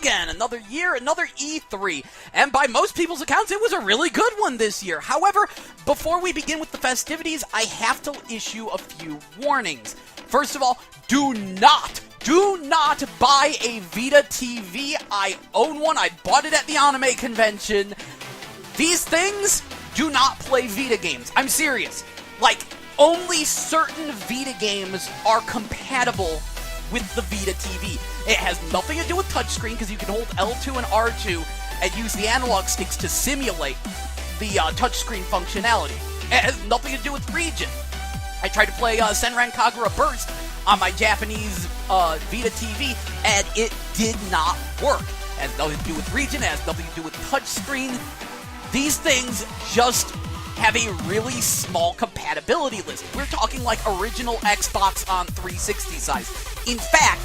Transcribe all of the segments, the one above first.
again. Another year, another E3. And by most people's accounts, it was a really good one this year. However, before we begin with the festivities, I have to issue a few warnings. First of all, do not buy a Vita TV. I own one. I bought it at the Anime Convention. These things do not play Vita games. I'm serious. Like, only certain Vita games are compatible with the Vita TV. It has nothing to do with touchscreen, because you can hold L2 and R2 and use the analog sticks to simulate the touchscreen functionality. It has nothing to do with region. I tried to play Senran Kagura Burst on my Japanese Vita TV, and it did not work. It has nothing to do with region, it has nothing to do with touchscreen. These things just have a really small compatibility list. We're talking like original Xbox on 360 size. In fact,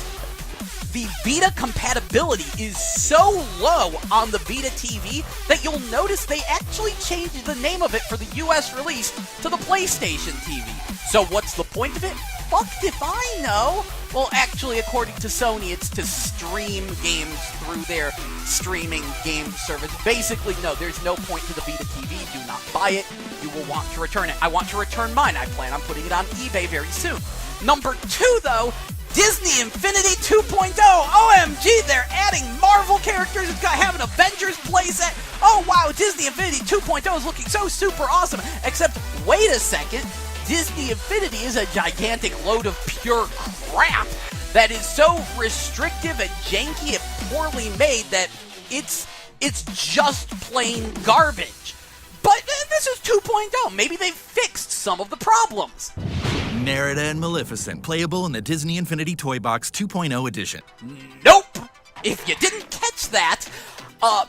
the Vita compatibility is so low on the Vita TV that you'll notice they actually changed the name of it for the US release to the PlayStation TV. So what's the point of it? Fucked if I know. Well, actually, according to Sony, it's to stream games through their streaming game service. Basically, no, there's no point to the Vita TV. Do not buy it. You will want to return it. I want to return mine. I plan on putting it on eBay very soon. Number 2, though, Disney Infinity 2.0. OMG, they're adding Marvel characters. It's got to have an Avengers playset. Oh, wow, Disney Infinity 2.0 is looking so super awesome. Except, wait a second. Disney Infinity is a gigantic load of pure crap that is so restrictive and janky and poorly made that it's just plain garbage. But this is 2.0. Maybe they fixed some of the problems. Merida and Maleficent, playable in the Disney Infinity Toy Box 2.0 edition. Nope! If you didn't catch that,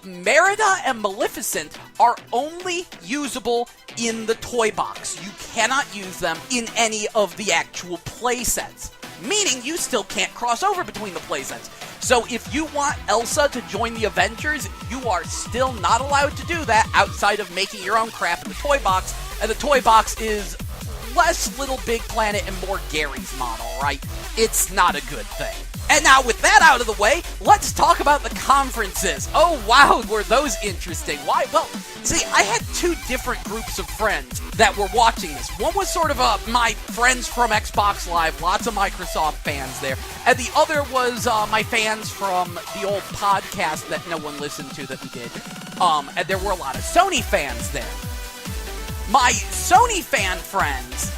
Merida and Maleficent are only usable in the toy box. You cannot use them in any of the actual playsets, meaning you still can't cross over between the playsets. So if you want Elsa to join the Avengers, you are still not allowed to do that outside of making your own crap in the toy box, and the toy box is less Little Big Planet and more Gary's model, right? It's not a good thing. And now with that out of the way, let's talk about the conferences. Oh wow, were those interesting. Why? Well, see, I had 2 different groups of friends that were watching this. One was sort of my friends from Xbox Live, lots of Microsoft fans there. And the other was my fans from the old podcast that no one listened to that we did. And there were a lot of Sony fans there. My Sony fan friends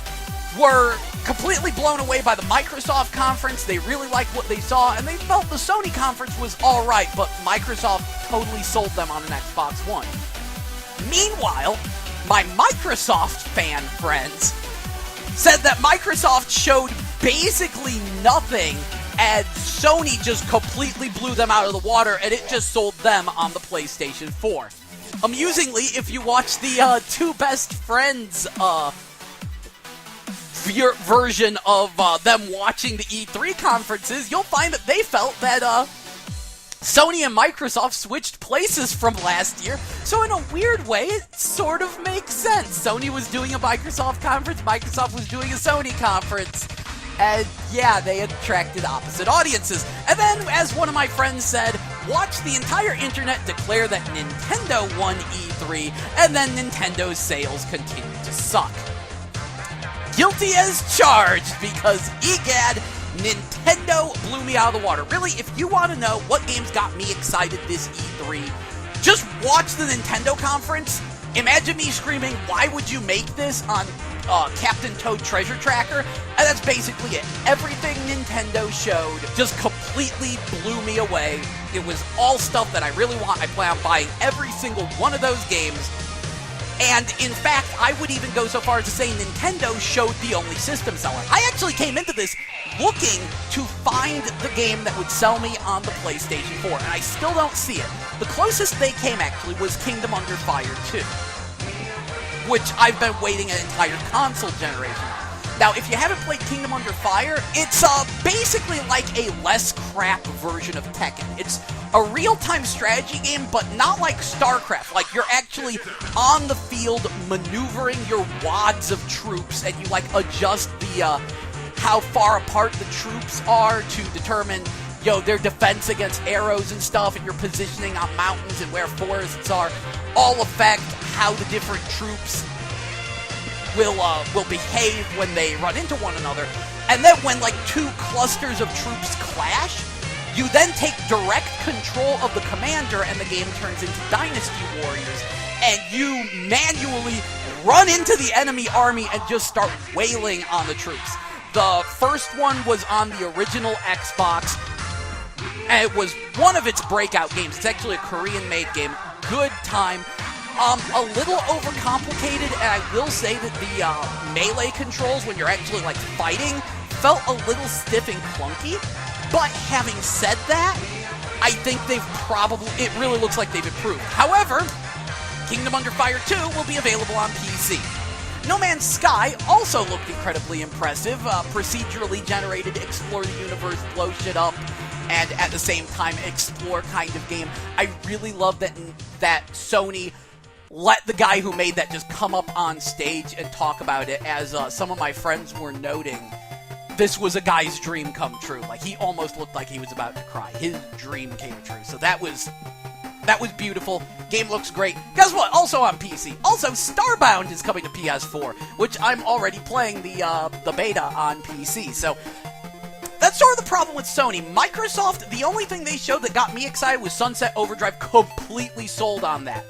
were completely blown away by the Microsoft conference. They really liked what they saw, and they felt the Sony conference was alright, but Microsoft totally sold them on an Xbox One. Meanwhile, my Microsoft fan friends said that Microsoft showed basically nothing, and Sony just completely blew them out of the water, and it just sold them on the PlayStation 4. Amusingly, if you watch the 2 best friends version of them watching the E3 conferences, you'll find that they felt that Sony and Microsoft switched places from last year, so in a weird way, it sort of makes sense. Sony was doing a Microsoft conference, Microsoft was doing a Sony conference, and yeah, they attracted opposite audiences. And then, as one of my friends said, watch the entire internet declare that Nintendo won E3, and then Nintendo's sales continued to suck. Guilty as charged, because egad, Nintendo blew me out of the water. Really, if you want to know what games got me excited this E3, just watch the Nintendo conference. Imagine me screaming, "Why would you make this?" on Captain Toad Treasure Tracker, and that's basically it. Everything Nintendo showed just completely blew me away. It was all stuff that I really want. I plan on buying every single one of those games. And in fact, I would even go so far as to say Nintendo showed the only system seller. I actually came into this looking to find the game that would sell me on the PlayStation 4, and I still don't see it. The closest they came actually was Kingdom Under Fire 2, which I've been waiting an entire console generation on. Now, if you haven't played Kingdom Under Fire, it's basically like a less crap version of Tekken. It's a real-time strategy game, but not like StarCraft. Like, you're actually on the field maneuvering your wads of troops, and you, like, adjust the, how far apart the troops are to determine their defense against arrows and stuff, and your positioning on mountains and where forests are, all affect how the different troops will behave when they run into one another. And then when like two clusters of troops clash, you then take direct control of the commander, and the game turns into Dynasty Warriors, and you manually run into the enemy army and just start wailing on the troops. The first one was on the original Xbox, and it was one of its breakout games. It's actually a Korean-made game. Good time. A little overcomplicated, and I will say that the melee controls, when you're actually like fighting, felt a little stiff and clunky. But having said that, I think it really looks like they've improved. However, Kingdom Under Fire 2 will be available on PC. No Man's Sky also looked incredibly impressive. Procedurally generated, explore the universe, blow shit up, and at the same time explore kind of game. I really love that Sony let the guy who made that just come up on stage and talk about it. As some of my friends were noting, this was a guy's dream come true. Like, he almost looked like he was about to cry. His dream came true. So that was beautiful. Game looks great. Guess what? Also on PC. Also, Starbound is coming to PS4, which I'm already playing the beta on PC. So that's sort of the problem with Sony. Microsoft, the only thing they showed that got me excited was Sunset Overdrive. Completely sold on that.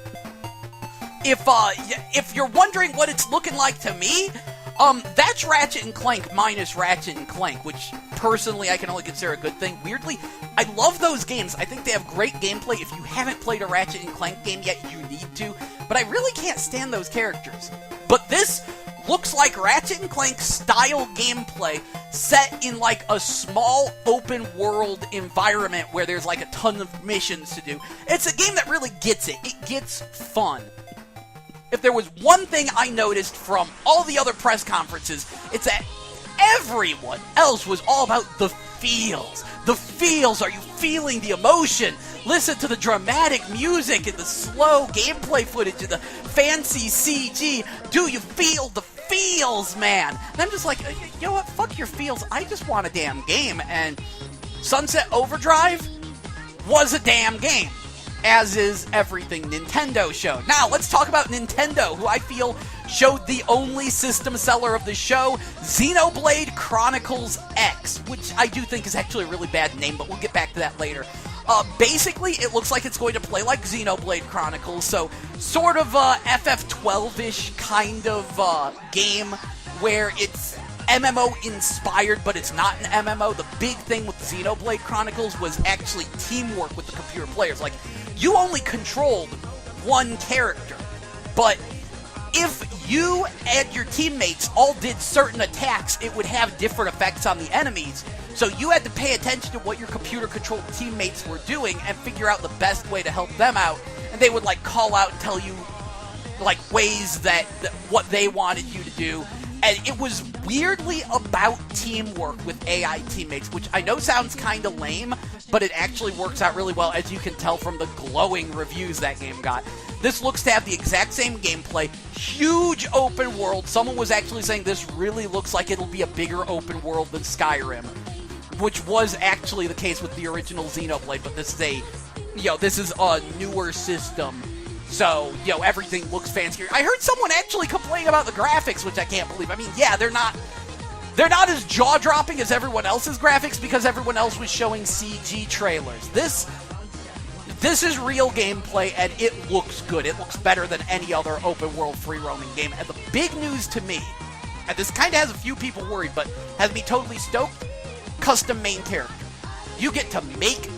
If you're wondering what it's looking like to me, that's Ratchet & Clank minus Ratchet & Clank, which personally I can only consider a good thing. Weirdly, I love those games. I think they have great gameplay. If you haven't played a Ratchet & Clank game yet, you need to. But I really can't stand those characters. But this looks like Ratchet & Clank style gameplay set in like a small open world environment where there's like a ton of missions to do. It's a game that really gets it. It gets fun. If there was one thing I noticed from all the other press conferences, it's that everyone else was all about the feels. The feels. Are you feeling the emotion? Listen to the dramatic music and the slow gameplay footage and the fancy CG. Do you feel the feels, man? And I'm just like, you know what? Fuck your feels. I just want a damn game. And Sunset Overdrive was a damn game, as is everything Nintendo showed. Now, let's talk about Nintendo, who I feel showed the only system seller of the show, Xenoblade Chronicles X, which I do think is actually a really bad name, but we'll get back to that later. Basically, it looks like it's going to play like Xenoblade Chronicles, so sort of a FF12-ish kind of game where it's MMO-inspired, but it's not an MMO. The big thing with Xenoblade Chronicles was actually teamwork with the computer players. Like, you only controlled one character, but if you and your teammates all did certain attacks, it would have different effects on the enemies. So you had to pay attention to what your computer-controlled teammates were doing and figure out the best way to help them out. And they would, like, call out and tell you, like, ways that what they wanted you to do. And it was weirdly about teamwork with AI teammates, which I know sounds kind of lame, but it actually works out really well, as you can tell from the glowing reviews that game got. This looks to have the exact same gameplay, huge open world. Someone was actually saying this really looks like it'll be a bigger open world than Skyrim, which was actually the case with the original Xenoblade, but this is a newer system. So, everything looks fancier. I heard someone actually complain about the graphics, which I can't believe. I mean, yeah, they're not as jaw-dropping as everyone else's graphics because everyone else was showing CG trailers. This is real gameplay, and it looks good. It looks better than any other open-world free-roaming game. And the big news to me, and this kind of has a few people worried, but has me totally stoked, custom main character. You get to make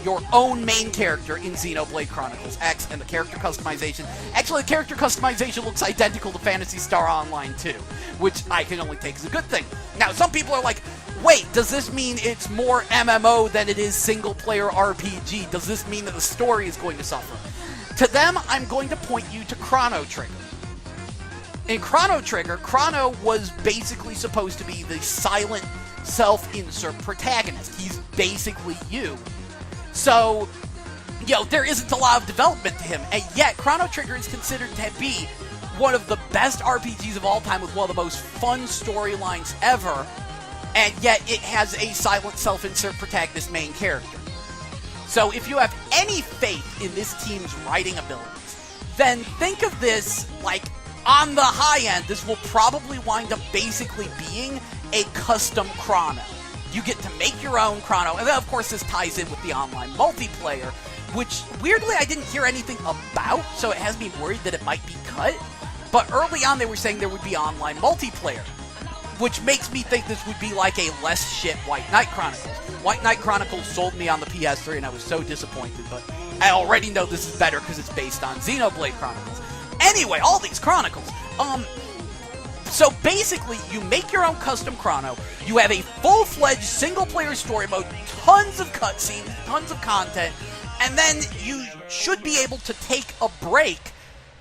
your own main character in Xenoblade Chronicles X, and the character customization. Actually, the character customization looks identical to Phantasy Star Online 2, which I can only take as a good thing. Now, some people are like, wait, does this mean it's more MMO than it is single-player RPG? Does this mean that the story is going to suffer? To them, I'm going to point you to Chrono Trigger. In Chrono Trigger, Chrono was basically supposed to be the silent, self-insert protagonist. He's basically you. So, there isn't a lot of development to him, and yet Chrono Trigger is considered to be one of the best RPGs of all time with one of the most fun storylines ever, and yet it has a silent self-insert protagonist main character. So if you have any faith in this team's writing abilities, then think of this like, on the high end, this will probably wind up basically being a custom chrono. You get to make your own chrono, and then of course this ties in with the online multiplayer, which weirdly I didn't hear anything about, so it has me worried that it might be cut. But early on they were saying there would be online multiplayer, which makes me think this would be like a less shit White Knight Chronicles. White Knight Chronicles sold me on the PS3 and I was so disappointed, but I already know this is better because it's based on Xenoblade Chronicles. Anyway, all these Chronicles. So basically, you make your own custom chrono, you have a full-fledged single-player story mode, tons of cutscenes, tons of content, and then you should be able to take a break,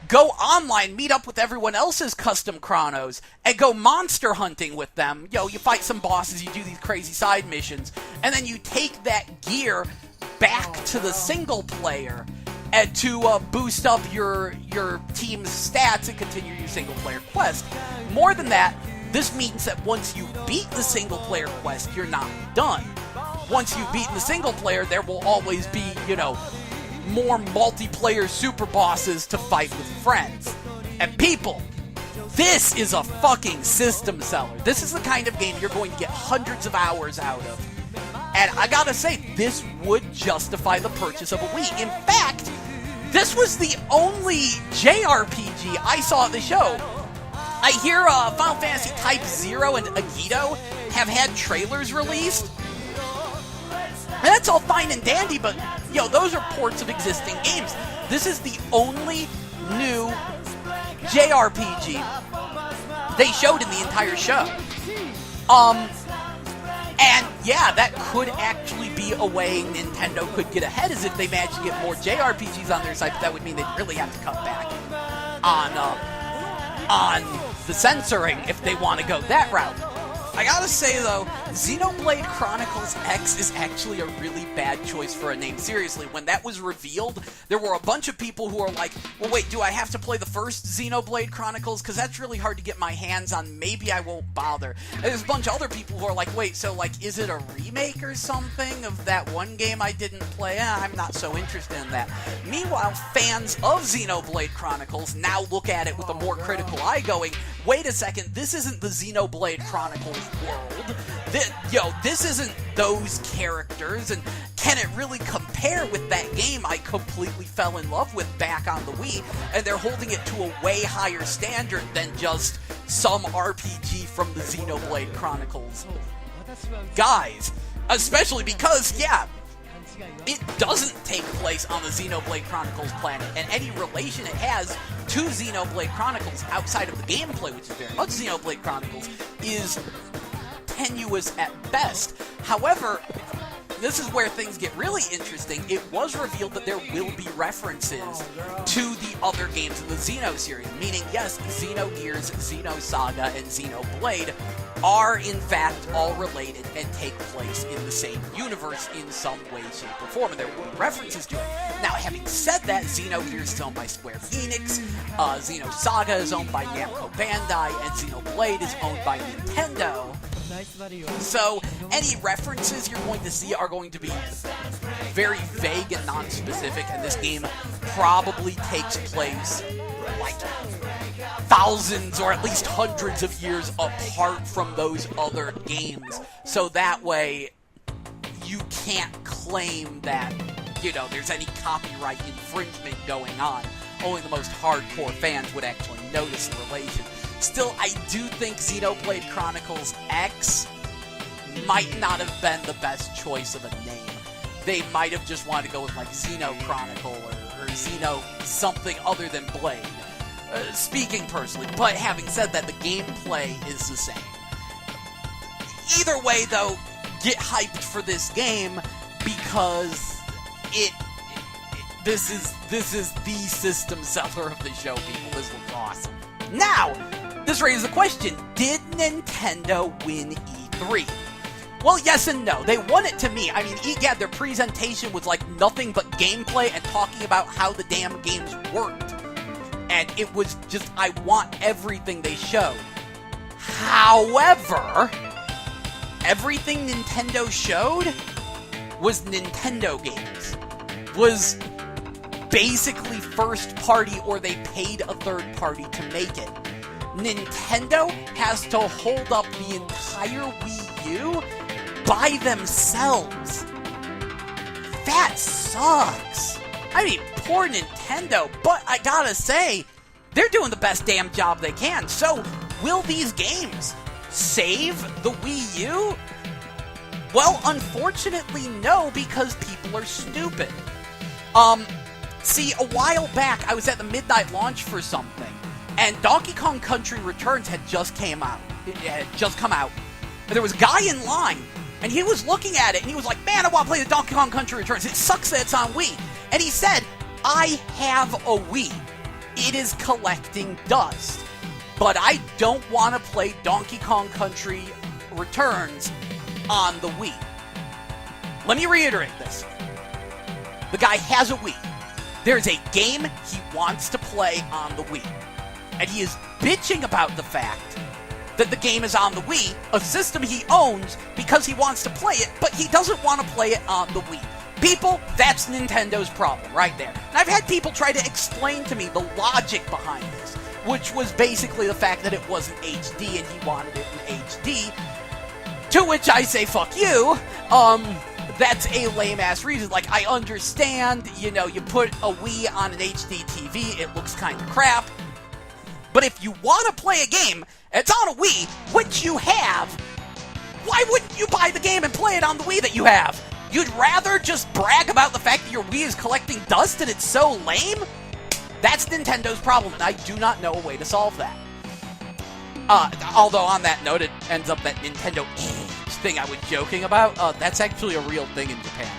go online, meet up with everyone else's custom chronos, and go monster hunting with them. You fight some bosses, you do these crazy side missions, and then you take that gear back to the single player and to boost up your team's stats and continue your single player quest. More than that, this means that once you beat the single player quest, you're not done. Once you've beaten the single player, there will always be, more multiplayer super bosses to fight with friends. And people, this is a fucking system seller. This is the kind of game you're going to get hundreds of hours out of. And I gotta say, this would justify the purchase of a Wii. In fact, this was the only JRPG I saw at the show. I hear Final Fantasy Type 0 and Agito have had trailers released. And that's all fine and dandy, but, those are ports of existing games. This is the only new JRPG they showed in the entire show. And yeah, that could actually be a way Nintendo could get ahead, as if they managed to get more JRPGs on their site, but that would mean they'd really have to cut back on the censoring if they want to go that route. I gotta say though, Xenoblade Chronicles X is actually a really bad choice for a name. Seriously, when that was revealed, there were a bunch of people who are like, well wait, do I have to play the first Xenoblade Chronicles? Because that's really hard to get my hands on, maybe I won't bother. And there's a bunch of other people who are like, wait, so is it a remake or something of that one game I didn't play? I'm not so interested in that. Meanwhile, fans of Xenoblade Chronicles now look at it with a more critical eye going, wait a second, this isn't the Xenoblade Chronicles world. This isn't those characters, and can it really compare with that game I completely fell in love with back on the Wii? And they're holding it to a way higher standard than just some RPG from the Xenoblade Chronicles guys. Especially because, it doesn't take place on the Xenoblade Chronicles planet, and any relation it has to Xenoblade Chronicles outside of the gameplay, which is very much Xenoblade Chronicles, is tenuous at best. However, this is where things get really interesting. It was revealed that there will be references to the other games in the Xeno series, meaning, yes, Xenogears, Xenosaga, and Xenoblade are in fact all related and take place in the same universe in some way, shape, or form, and there will be references to it. Now, having said that, Xenogears is owned by Square Enix, Xenosaga is owned by Namco Bandai, and Xenoblade is owned by Nintendo. So, any references you're going to see are going to be very vague and non-specific, and this game probably takes place thousands or at least hundreds of years apart from those other games. So that way, you can't claim that, there's any copyright infringement going on. Only the most hardcore fans would actually notice the relation. Still, I do think Xenoblade Chronicles X might not have been the best choice of a name. They might have just wanted to go with Xeno Chronicle or Xeno something other than Blade. Speaking personally, but having said that, the gameplay is the same. Either way, though, get hyped for this game because this is the system seller of the show, people. This looks awesome. Now, this raises the question, did Nintendo win E3? Well, yes and no. They won it to me. I mean, EGAD, their presentation was nothing but gameplay and talking about how the damn games worked. And it was just, I want everything they showed. However, everything Nintendo showed was Nintendo games. Was basically first party, or they paid a third party to make it. Nintendo has to hold up the entire Wii U by themselves. That sucks. I mean, poor Nintendo, but I gotta say, they're doing the best damn job they can. So, will these games save the Wii U? Well, unfortunately, no, because people are stupid. See, a while back, I was at the midnight launch for something, and Donkey Kong Country Returns had just come out. It had just come out. And there was a guy in line, and he was looking at it, and he was like, man, I want to play the Donkey Kong Country Returns. It sucks that it's on Wii. And he said, I have a Wii. It is collecting dust. But I don't want to play Donkey Kong Country Returns on the Wii. Let me reiterate this. The guy has a Wii. There's a game he wants to play on the Wii. And he is bitching about the fact that the game is on the Wii, a system he owns because he wants to play it, but he doesn't want to play it on the Wii. People, that's Nintendo's problem right there. And I've had people try to explain to me the logic behind this, which was basically the fact that it wasn't HD and he wanted it in HD, to which I say, fuck you. That's a lame-ass reason. Like, I understand, you know, you put a Wii on an HD TV, it looks kind of crap. But if you want to play a game, it's on a Wii, which you have, why wouldn't you buy the game and play it on the Wii that you have? You'd rather just brag about the fact that your Wii is collecting dust and it's so lame? That's Nintendo's problem, and I do not know a way to solve that. Although on that note, it ends up that Nintendo thing I was joking about, that's actually a real thing in Japan.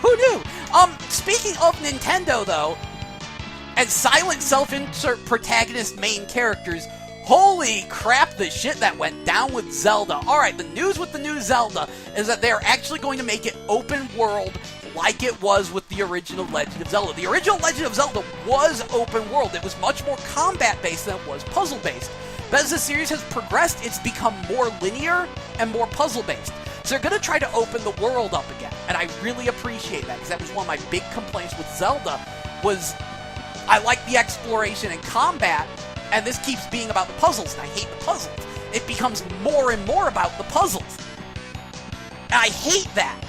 Who knew? Speaking of Nintendo, though, and silent self-insert protagonist main characters, holy crap, the shit that went down with Zelda. Alright, the news with the new Zelda is that they're actually going to make it open world like it was with the original Legend of Zelda. The original Legend of Zelda was open world. It was much more combat-based than it was puzzle-based. But as the series has progressed, it's become more linear and more puzzle-based. So they're going to try to open the world up again. And I really appreciate that, because that was one of my big complaints with Zelda, was I like the exploration and combat, and this keeps being about the puzzles, and I hate the puzzles. It becomes more and more about the puzzles. And I hate that.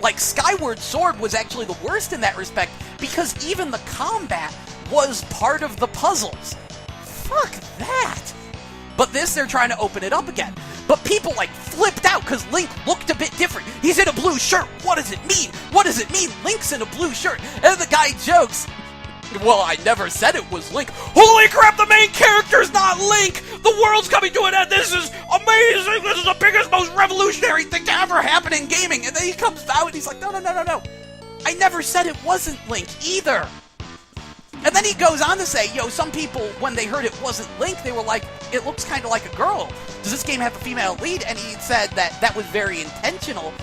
Like, Skyward Sword was actually the worst in that respect, because even the combat was part of the puzzles. Fuck that! But this, they're trying to open it up again. But people, like, flipped out because Link looked a bit different. He's in a blue shirt. What does it mean? What does it mean? Link's in a blue shirt. And the guy jokes, well, I never said it was Link. Holy crap, the main character's not Link! The world's coming to an end! This is amazing! This is the biggest, most revolutionary thing to ever happen in gaming! And then he comes out and he's like, no. I never said it wasn't Link either! And then he goes on to say, some people, when they heard it wasn't Link, they were like, it looks kind of like a girl. Does this game have a female lead? And he said that was very intentional,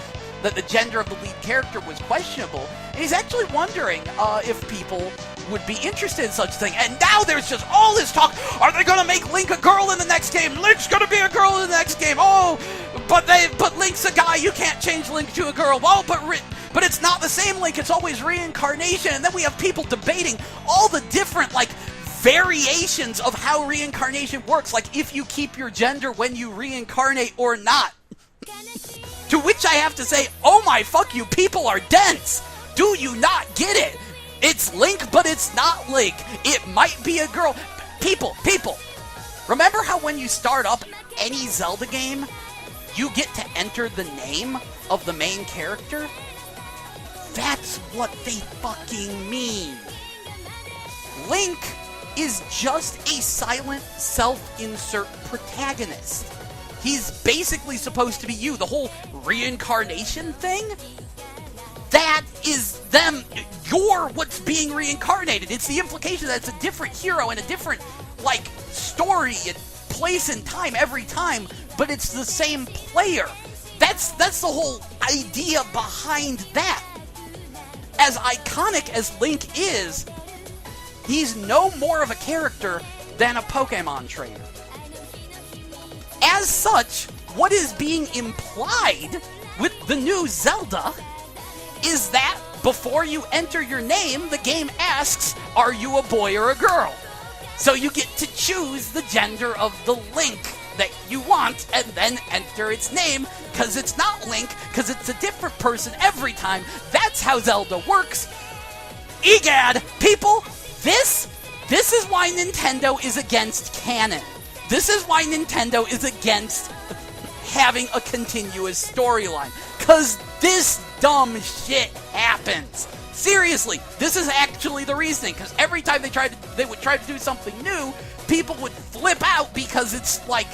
that the gender of the lead character was questionable. And he's actually wondering if people would be interested in such a thing. And now there's just all this talk. Are they going to make Link a girl in the next game? Link's going to be a girl in the next game. Oh, but Link's a guy. You can't change Link to a girl. Oh, but it's not the same Link. It's always reincarnation. And then we have people debating all the different, like, variations of how reincarnation works. Like, if you keep your gender when you reincarnate or not. To which I have to say, oh my fuck you, people are dense. Do you not get it? It's Link, but it's not Link. It might be a girl. People. Remember how when you start up any Zelda game, you get to enter the name of the main character? That's what they fucking mean. Link is just a silent self-insert protagonist. He's basically supposed to be you. The whole reincarnation thing? That is them. You're what's being reincarnated. It's the implication that it's a different hero and a different, like, story and place and time every time, but it's the same player. That's the whole idea behind that. As iconic as Link is, he's no more of a character than a Pokemon trainer. As such, what is being implied with the new Zelda is that before you enter your name, the game asks, are you a boy or a girl? So you get to choose the gender of the Link that you want and then enter its name, because it's not Link, because it's a different person every time. That's how Zelda works. Egad, people, this is why Nintendo is against canon. This is why Nintendo is against having a continuous storyline, because this dumb shit happens. Seriously, this is actually the reasoning, because every time they would try to do something new, people would flip out because it's like,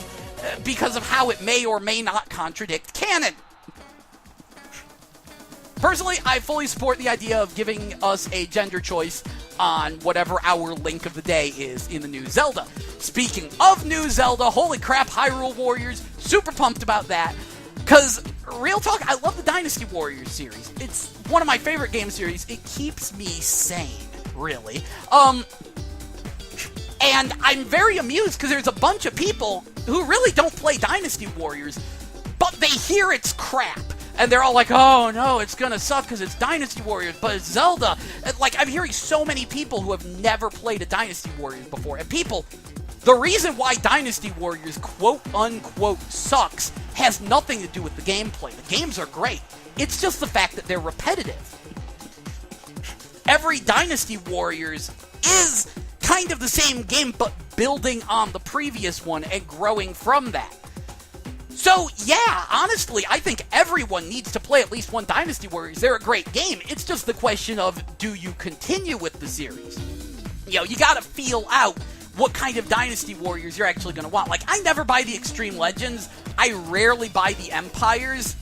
because of how it may or may not contradict canon. Personally, I fully support the idea of giving us a gender choice on whatever our Link of the Day is in the new Zelda. Speaking of new Zelda, holy crap, Hyrule Warriors, super pumped about that. Because, real talk, I love the Dynasty Warriors series. It's one of my favorite game series. It keeps me sane, really. And I'm very amused because there's a bunch of people who really don't play Dynasty Warriors, but they hear it's crap. And they're all like, oh no, it's gonna suck because it's Dynasty Warriors, but it's Zelda. And, like, I'm hearing so many people who have never played a Dynasty Warriors before. And people, the reason why Dynasty Warriors quote-unquote sucks has nothing to do with the gameplay. The games are great. It's just the fact that they're repetitive. Every Dynasty Warriors is kind of the same game, but building on the previous one and growing from that. So, yeah, honestly, I think everyone needs to play at least one Dynasty Warriors. They're a great game. It's just the question of, do you continue with the series? You know, you gotta feel out what kind of Dynasty Warriors you're actually gonna want. Like, I never buy the Extreme Legends. I rarely buy the Empires.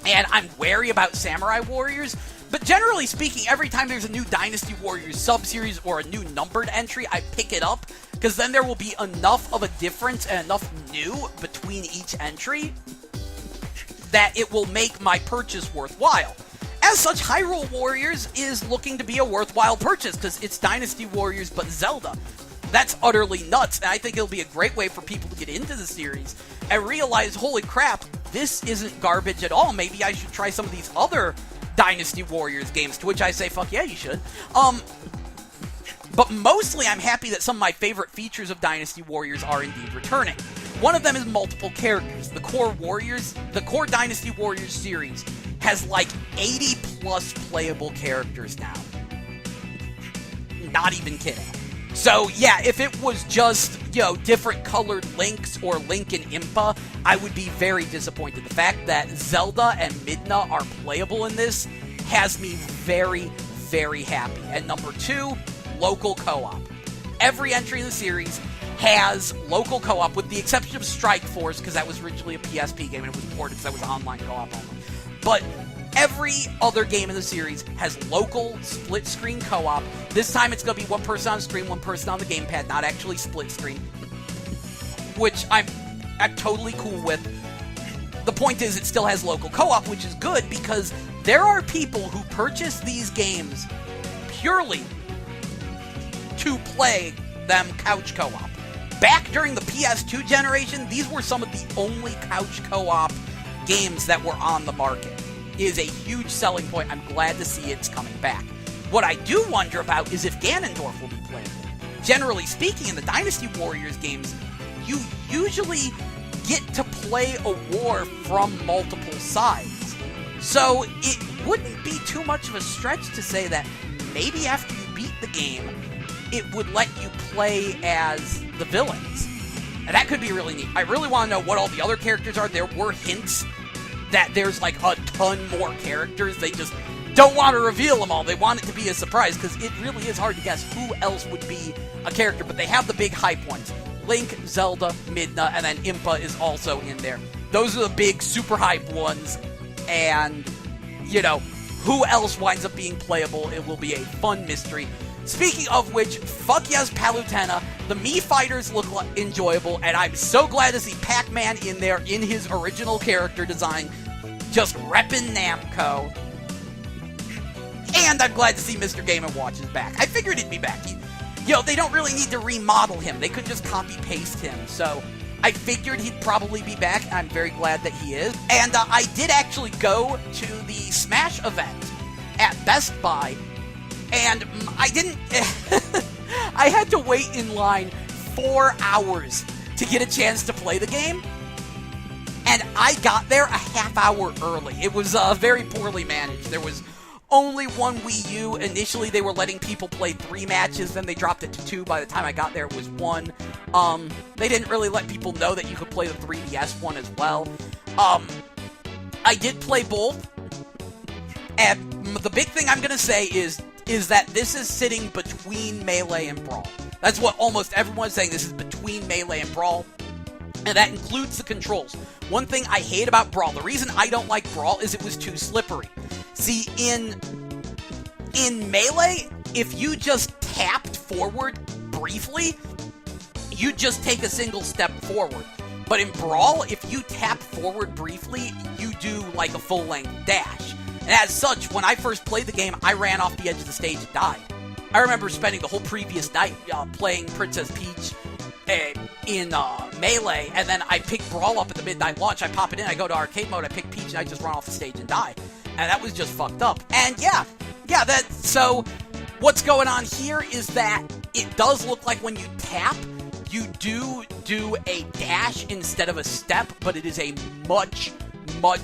And I'm wary about Samurai Warriors. But generally speaking, every time there's a new Dynasty Warriors sub-series or a new numbered entry, I pick it up, because then there will be enough of a difference and enough new between each entry that it will make my purchase worthwhile. As such, Hyrule Warriors is looking to be a worthwhile purchase, because it's Dynasty Warriors but Zelda. That's utterly nuts, and I think it'll be a great way for people to get into the series and realize, holy crap, this isn't garbage at all. Maybe I should try some of these other Dynasty Warriors games, to which I say, fuck yeah, you should. But mostly I'm happy that some of my favorite features of Dynasty Warriors are indeed returning. One of them is multiple characters. The core Dynasty Warriors series has like 80 plus playable characters now. Not even kidding. So yeah, if it was just, you know, different colored Links or Link and Impa, I would be very disappointed. The fact that Zelda and Midna are playable in this has me very, very happy. And number 2, local co-op. Every entry in the series has local co-op, with the exception of Strike Force, because that was originally a PSP game and it was ported because that was online co-op only. But every other game in the series has local split-screen co-op. This time it's going to be one person on screen, one person on the gamepad, not actually split-screen, which I'm totally cool with. The point is, it still has local co-op, which is good, because there are people who purchase these games purely to play them couch co-op. Back during the PS2 generation, these were some of the only couch co-op games that were on the market. It is a huge selling point. I'm glad to see it's coming back. What I do wonder about is if Ganondorf will be playable. Generally speaking, in the Dynasty Warriors games, you usually get to play a war from multiple sides. So it wouldn't be too much of a stretch to say that maybe after you beat the game, it would let you play as the villains. And that could be really neat. I really want to know what all the other characters are. There were hints that there's like a ton more characters. They just don't want to reveal them all. They want it to be a surprise, because it really is hard to guess who else would be a character. But they have the big hype ones. Link, Zelda, Midna, and then Impa is also in there. Those are the big super hype ones. And, you know, who else winds up being playable? It will be a fun mystery. Speaking of which, fuck yes, Palutena. The Mii fighters look enjoyable, and I'm so glad to see Pac-Man in there in his original character design, just reppin' Namco. And I'm glad to see Mr. Game & Watch is back. I figured he'd be back. You know, they don't really need to remodel him. They could just copy-paste him. So I figured he'd probably be back. I'm very glad that he is. And I did actually go to the Smash event at Best Buy, and I didn't... I had to wait in line 4 hours to get a chance to play the game, and I got there a half hour early. It was very poorly managed. There was only one Wii U. Initially, they were letting people play 3 matches, then they dropped it to 2. By the time I got there, it was 1. They didn't really let people know that you could play the 3DS one as well. I did play both, and the big thing I'm going to say is that this is sitting between Melee and Brawl. That's what almost everyone's saying. This is between Melee and Brawl, and that includes the controls. One thing I hate about Brawl, the reason I don't like Brawl is it was too slippery. See, in Melee, if you just tapped forward briefly, you just take a single step forward. But in Brawl, if you tap forward briefly, you do like a full-length dash. And as such, when I first played the game, I ran off the edge of the stage and died. I remember spending the whole previous night playing Princess Peach in Melee, and then I pick Brawl up at the midnight launch, I pop it in, I go to arcade mode, I pick Peach, and I just run off the stage and die. And that was just fucked up. And so what's going on here is that it does look like when you tap, you do a dash instead of a step, but it is a much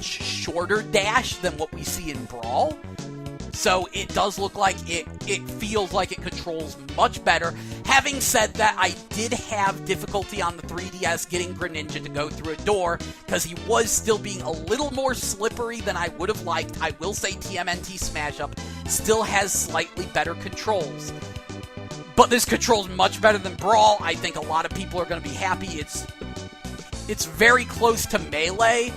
shorter dash than what we see in Brawl. So it does look like it feels like it controls much better. Having said that, I did have difficulty on the 3DS getting Greninja to go through a door, because he was still being a little more slippery than I would have liked. I will say TMNT Smash Up still has slightly better controls. But this controls much better than Brawl. I think a lot of people are going to be happy. It's very close to Melee,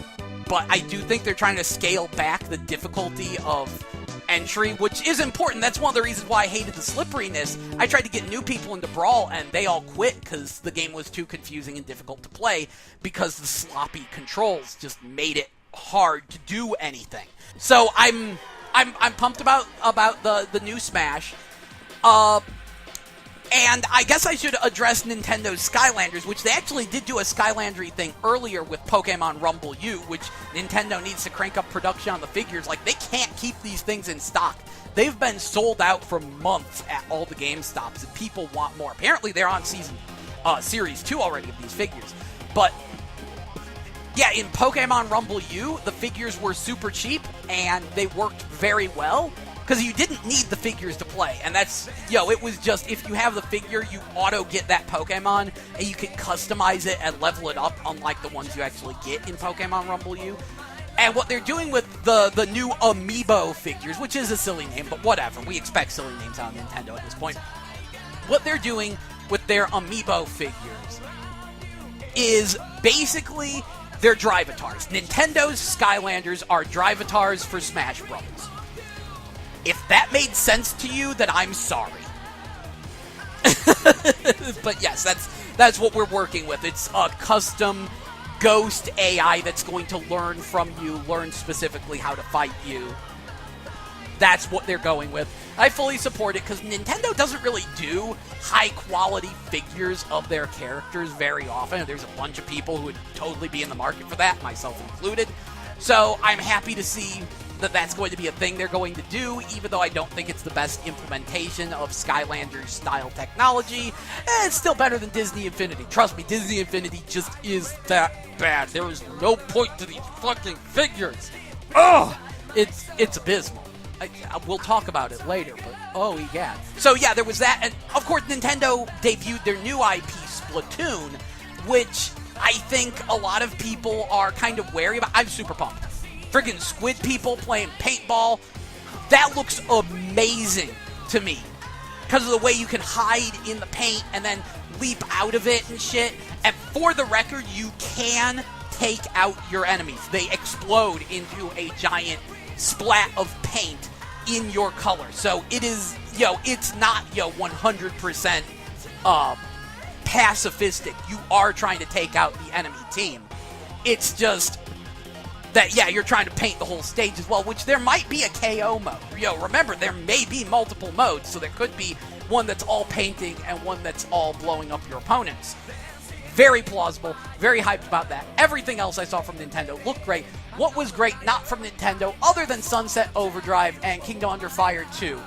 but I do think they're trying to scale back the difficulty of entry, which is important. That's one of the reasons why I hated the slipperiness. I tried to get new people into Brawl, and they all quit because the game was too confusing and difficult to play because the sloppy controls just made it hard to do anything. So I'm pumped about the new Smash. And I guess I should address Nintendo's Skylanders, which they actually did do a Skylandry thing earlier with Pokemon Rumble U, which Nintendo needs to crank up production on the figures. Like, they can't keep these things in stock. They've been sold out for months at all the GameStops, and people want more. Apparently, they're on Series 2 already of these figures. But, yeah, in Pokemon Rumble U, the figures were super cheap, and they worked very well. Because you didn't need the figures to play, and that's, it was just, if you have the figure, you auto-get that Pokemon, and you can customize it and level it up, unlike the ones you actually get in Pokemon Rumble U. And what they're doing with the new Amiibo figures, which is a silly name, but whatever, we expect silly names on Nintendo at this point. What they're doing with their Amiibo figures is basically their Drivatars. Nintendo's Skylanders are Drivatars for Smash Bros. If that made sense to you, then I'm sorry. But yes, that's what we're working with. It's a custom ghost AI that's going to learn from you, learn specifically how to fight you. That's what they're going with. I fully support it because Nintendo doesn't really do high-quality figures of their characters very often. There's a bunch of people who would totally be in the market for that, myself included. So I'm happy to see that that's going to be a thing they're going to do, even though I don't think it's the best implementation of Skylanders style technology. It's still better than Disney Infinity. Trust me, Disney Infinity just is that bad. There is no point to these fucking figures. Ugh! It's abysmal. We'll talk about it later, but oh, yeah. So yeah, there was that, and of course Nintendo debuted their new IP, Splatoon, which I think a lot of people are kind of wary about. I'm super pumped. Friggin' squid people playing paintball. That looks amazing to me. Because of the way you can hide in the paint and then leap out of it and shit. And for the record, you can take out your enemies. They explode into a giant splat of paint in your color. So it is, it's not, 100% pacifistic. You are trying to take out the enemy team. It's just that, you're trying to paint the whole stage as well, which there might be a KO mode. Remember, there may be multiple modes, so there could be one that's all painting and one that's all blowing up your opponents. Very plausible, very hyped about that. Everything else I saw from Nintendo looked great. What was great, not from Nintendo, other than Sunset Overdrive and Kingdom Under Fire 2?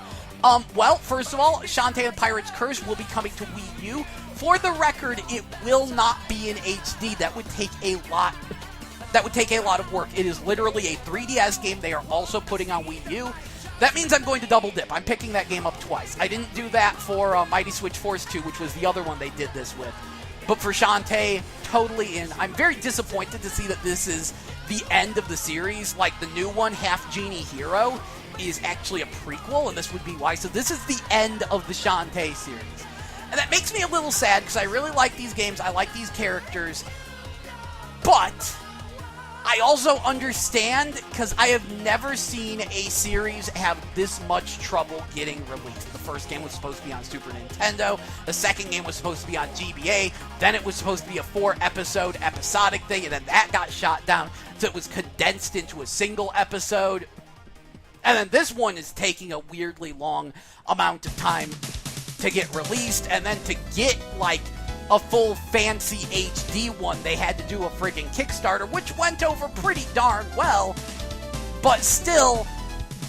Well, first of all, Shantae and Pirate's Curse will be coming to Wii U. For the record, it will not be in HD. That would take a lot of work. It is literally a 3DS game they are also putting on Wii U. That means I'm going to double dip. I'm picking that game up twice. I didn't do that for Mighty Switch Force 2, which was the other one they did this with. But for Shantae, totally in. I'm very disappointed to see that this is the end of the series. Like, the new one, Half Genie Hero, is actually a prequel, and this would be why. So this is the end of the Shantae series. And that makes me a little sad, because I really like these games, I like these characters, but I also understand, because I have never seen a series have this much trouble getting released. The first game was supposed to be on Super Nintendo, the second game was supposed to be on GBA, then it was supposed to be a 4-episode episodic thing, and then that got shot down, so it was condensed into a single episode. And then this one is taking a weirdly long amount of time to get released, and then to get, like, a full fancy HD one, they had to do a friggin' Kickstarter, which went over pretty darn well. But still,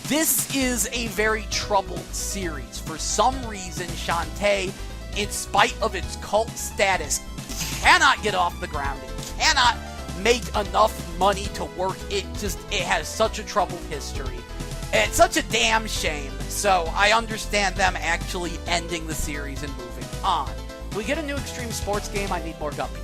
this is a very troubled series. For some reason, Shantae, in spite of its cult status, cannot get off the ground. It cannot make enough money to work. It has such a troubled history. It's such a damn shame. So I understand them actually ending the series and moving on. We get a new Extreme Sports game, I need more Guppy.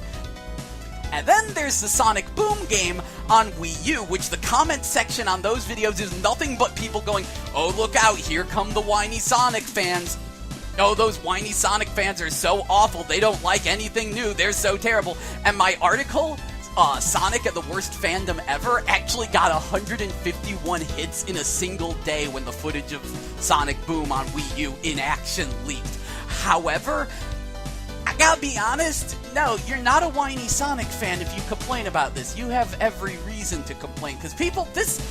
And then there's the Sonic Boom game on Wii U, which the comment section on those videos is nothing but people going, oh, look out, here come the whiny Sonic fans. Oh, those whiny Sonic fans are so awful, they don't like anything new, they're so terrible. And my article, Sonic at the Worst Fandom Ever, actually got 151 hits in a single day when the footage of Sonic Boom on Wii U in action leaked. However, I gotta be honest, no, you're not a whiny Sonic fan if you complain about this. You have every reason to complain, because people, this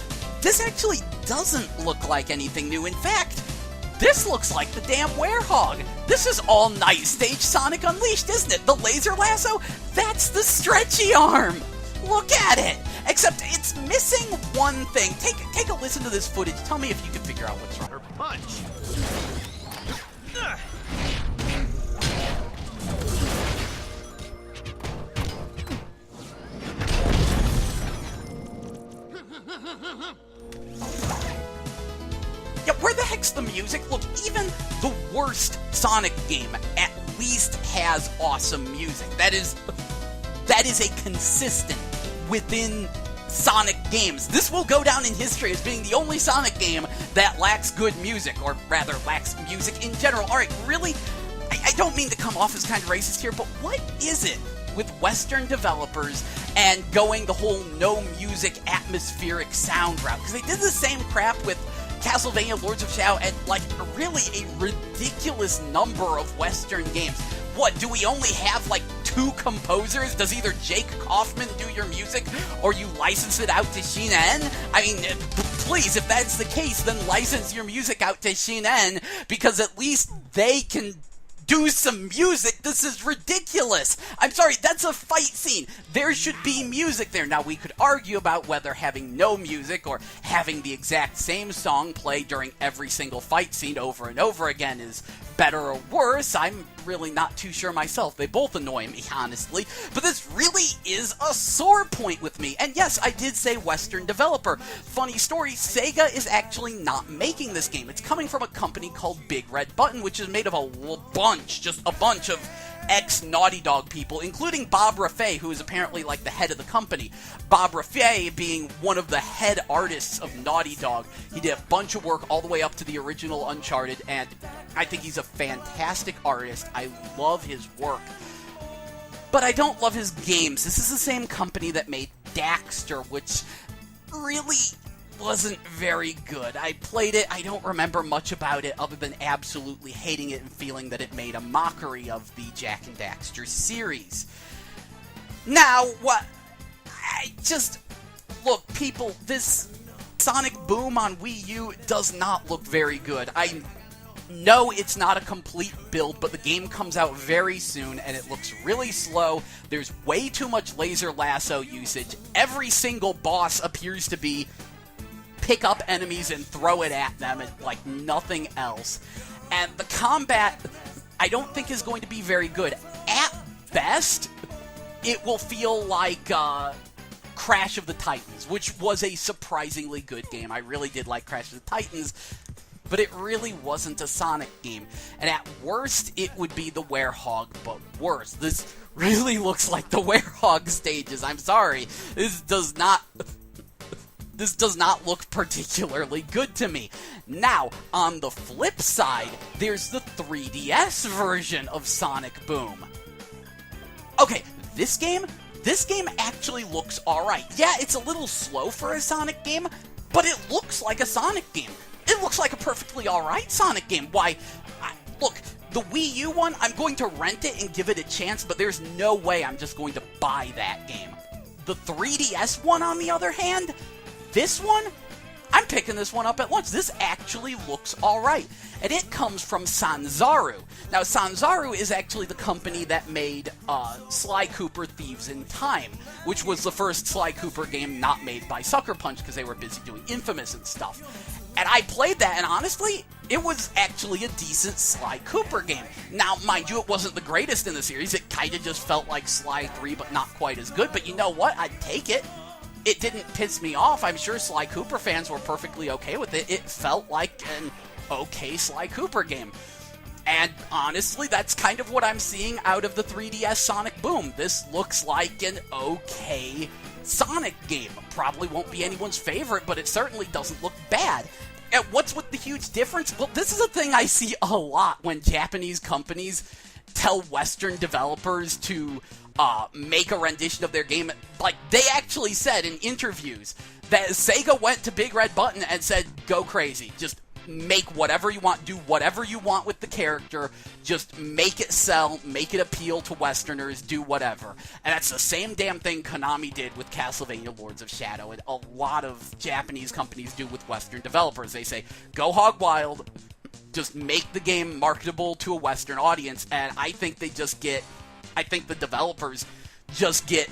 actually doesn't look like anything new. In fact, this looks like the damn Werehog. This is all Night Stage Sonic Unleashed, isn't it? The laser lasso? That's the stretchy arm! Look at it! Except it's missing one thing. Take a listen to this footage. Tell me if you can figure out what's wrong. Her punch! Yeah, where the heck's the music? Look, even the worst Sonic game at least has awesome music. That is a consistent within Sonic games. This will go down in history as being the only Sonic game that lacks good music, or rather lacks music in general. Alright, really, I don't mean to come off as kind of racist here, but what is it with Western developers and going the whole no music atmospheric sound route? Because they did the same crap with Castlevania Lords of Shadow and, like, really a ridiculous number of Western games. What, do we only have, like, 2 composers? Does either Jake Kaufman do your music, or you license it out to Shinen? I mean, please, if that's the case, then license your music out to Shinen, because at least they can do some music. This is ridiculous. I'm sorry, that's a fight scene. There should be music there. Now, we could argue about whether having no music or having the exact same song play during every single fight scene over and over again is better or worse. I'm really not too sure myself. They both annoy me, honestly. But this really is a sore point with me. And yes, I did say Western developer. Funny story, Sega is actually not making this game. It's coming from a company called Big Red Button, which is made of just a bunch of ex-Naughty Dog people, including Bob Raffay, who is apparently like the head of the company. Bob Raffay being one of the head artists of Naughty Dog. He did a bunch of work all the way up to the original Uncharted, and I think he's a fantastic artist. I love his work. But I don't love his games. This is the same company that made Daxter, which really wasn't very good. I played it, I don't remember much about it other than absolutely hating it and feeling that it made a mockery of the Jak and Daxter series. Now, look, people, this Sonic Boom on Wii U does not look very good. No, it's not a complete build, but the game comes out very soon, and it looks really slow. There's way too much laser lasso usage. Every single boss appears to be pick up enemies and throw it at them, and like nothing else. And the combat, I don't think is going to be very good. At best, it will feel like Crash of the Titans, which was a surprisingly good game. I really did like Crash of the Titans, but it really wasn't a Sonic game. And at worst, it would be the Werehog, but worse. This really looks like the Werehog stages. I'm sorry. This does not look particularly good to me. Now, on the flip side, there's the 3DS version of Sonic Boom. Okay, this game actually looks alright. Yeah, it's a little slow for a Sonic game, but it looks like a Sonic game. It looks like a perfectly alright Sonic game. Why, look, the Wii U one, I'm going to rent it and give it a chance, but there's no way I'm just going to buy that game. The 3DS one, on the other hand, this one, I'm picking this one up at once. This actually looks alright. And it comes from Sanzaru. Now, Sanzaru is actually the company that made Sly Cooper Thieves in Time, which was the first Sly Cooper game not made by Sucker Punch because they were busy doing Infamous and stuff. And I played that, and honestly, it was actually a decent Sly Cooper game. Now, mind you, it wasn't the greatest in the series. It kind of just felt like Sly 3, but not quite as good. But you know what? I'd take it. It didn't piss me off. I'm sure Sly Cooper fans were perfectly okay with it. It felt like an okay Sly Cooper game. And honestly, that's kind of what I'm seeing out of the 3DS Sonic Boom. This looks like an okay Sonic game. Probably won't be anyone's favorite, but it certainly doesn't look bad. And what's with the huge difference? Well, this is a thing I see a lot when Japanese companies tell Western developers to make a rendition of their game. Like, they actually said in interviews that Sega went to Big Red Button and said, go crazy. Just make whatever you want, do whatever you want with the character, just make it sell, make it appeal to Westerners, do whatever. And that's the same damn thing Konami did with Castlevania Lords of Shadow, and a lot of Japanese companies do with Western developers. They say, go hog wild, just make the game marketable to a Western audience, and I think the developers just get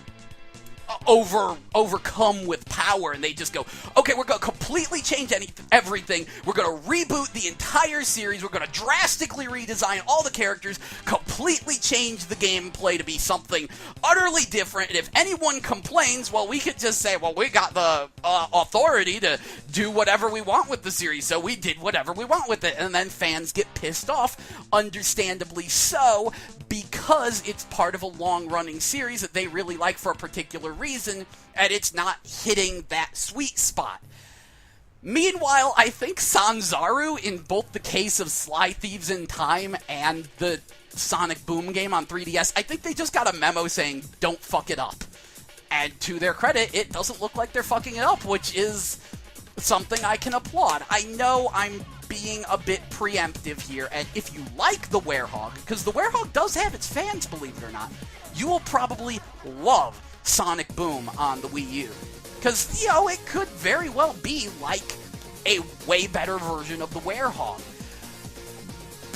overcome with power, and they just go, okay, we're going to completely change everything. We're going to reboot the entire series. We're going to drastically redesign all the characters, completely change the gameplay to be something utterly different. And if anyone complains, well, we could just say, well, we got the authority to do whatever we want with the series, so we did whatever we want with it. And then fans get pissed off, understandably so, because it's part of a long-running series that they really like for a particular reason, and it's not hitting that sweet spot. Meanwhile, I think Sanzaru, in both the case of Sly Thieves in Time and the Sonic Boom game on 3DS, I think they just got a memo saying, don't fuck it up. And to their credit, it doesn't look like they're fucking it up, which is something I can applaud. I know I'm being a bit preemptive here, and if you like the Werehog, because the Werehog does have its fans, believe it or not, you will probably love Sonic Boom on the Wii U. Because, it could very well be like a way better version of the Werehog.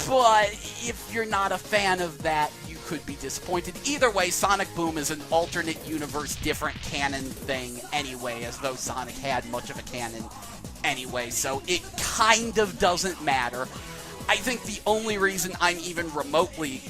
But if you're not a fan of that, you could be disappointed. Either way, Sonic Boom is an alternate universe, different canon thing anyway, as though Sonic had much of a canon anyway, so it kind of doesn't matter. I think the only reason I'm even remotely